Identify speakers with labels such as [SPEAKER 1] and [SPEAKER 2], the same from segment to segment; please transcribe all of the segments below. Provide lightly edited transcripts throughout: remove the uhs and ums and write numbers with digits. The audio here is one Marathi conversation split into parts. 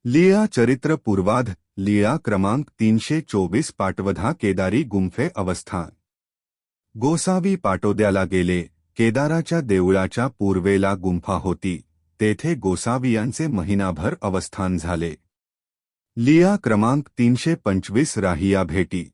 [SPEAKER 1] लीळा चरित्र पूर्वाध लीळा क्रमांक 324 पाटवधा केदारी गुंफे अवस्थान। गोसावी पाटोद्याला गेले। केदाराच्या देवळाच्या पूर्वेला गुंफा होती, तेथे गोसावियांचे महिनाभर अवस्थान झाले। लीळा क्रमांक 325 राहिया भेटी।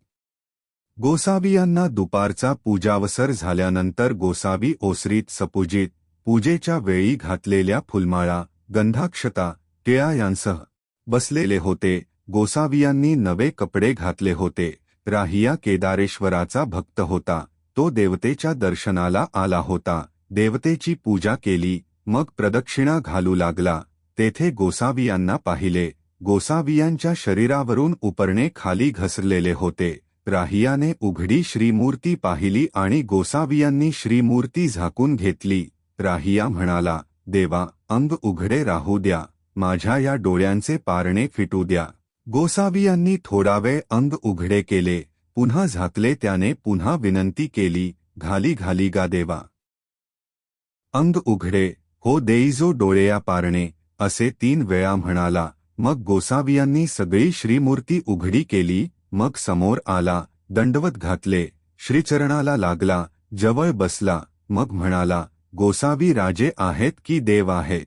[SPEAKER 1] गोसावियांना दुपारचा पूजावसर झाल्यानंतर गोसावी ओसरीत सपूजित पूजेच्या वेळी घातलेल्या फुलमाळा, गंधाक्षता, टिळा यांसह बसलेले होते। गोसावियांनी नवे कपडे घातले होते। राहिया केदारेश्वराचा भक्त होता, तो देवतेच्या दर्शनाला आला होता। देवतेची पूजा केली, मग प्रदक्षिणा घालू लागला। तेथे गोसावियांना पाहिले। गोसावियांच्या शरीरावरून उपरणे खाली घसरलेले होते। राहियाने उघडी श्रीमूर्ती पाहिली आणि गोसावियांनी श्रीमूर्ती झाकून घेतली। राहिया म्हणाला, देवा, अंग उघडे राहू द्या, माझ्या या डोळ्यांचे पारणे फिटू द्या। गोसावियांनी थोडा वेळ अंग उघडे केले, पुन्हा झाकले। त्याने पुन्हा विनंती केली, घाली घाली गा देवा, अंग उघडे, हो देईजो डोळेया पारणे, असे 3 वेळा म्हणाला। मग गोसावियांनी सगळी श्रीमूर्ती उघडी केली। मग समोर आला, दंडवत घातले, श्रीचरणाला लागला, जवळ बसला। मग म्हणाला, गोसावी राजे आहेत की देव आहेत?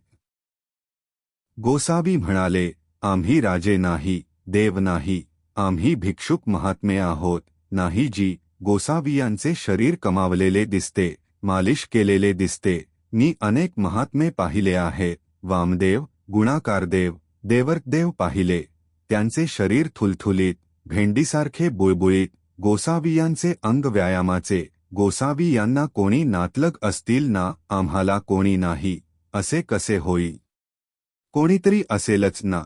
[SPEAKER 1] गोसावी म्हणाले, आम्ही राजे नाही, देव नाही, आम्ही भिक्षुक महात्मे आहोत। नाही जी। गोसावियांचे शरीर कमावलेले दिसते, मालिश केलेले दिसते। मी अनेक महात्मे पाहिले आहेत। वामदेव, गुणाकारदेव, देवर्कदेव पाहिले, त्यांचे शरीर थुलथुलीत, भेंडीसारखे बुळबुळीत। गोसावियांचे अंग व्यायामाचे। गोसावी यांना कोणी नातलग असतील ना, आम्हाला कोणी नाही, असे कसे होई? कोणीतरी असेलच ना।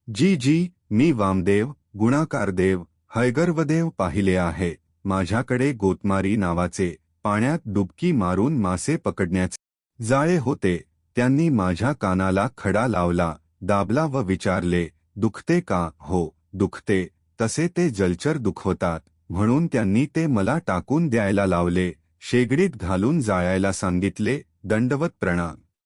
[SPEAKER 1] जी, मी वामदेव, गुणाकारदेव, हयगर्वदेव पाहिले आहे। माझ्याकडे गोतमारी नावाचे पाण्यात डुबकी मारून मासे पकडण्याचे जाळे होते। त्यांनी माझ्या कानाला खडा लावला, दाबला व विचारले, दुखते का? हो, दुखते। तसे ते जलचर दुखवतात, म्हणून त्यांनी ते मला टाकून द्यायला लावले। शेगडीत घालून जाळायला सांगितले। दंडवत प्रणाम।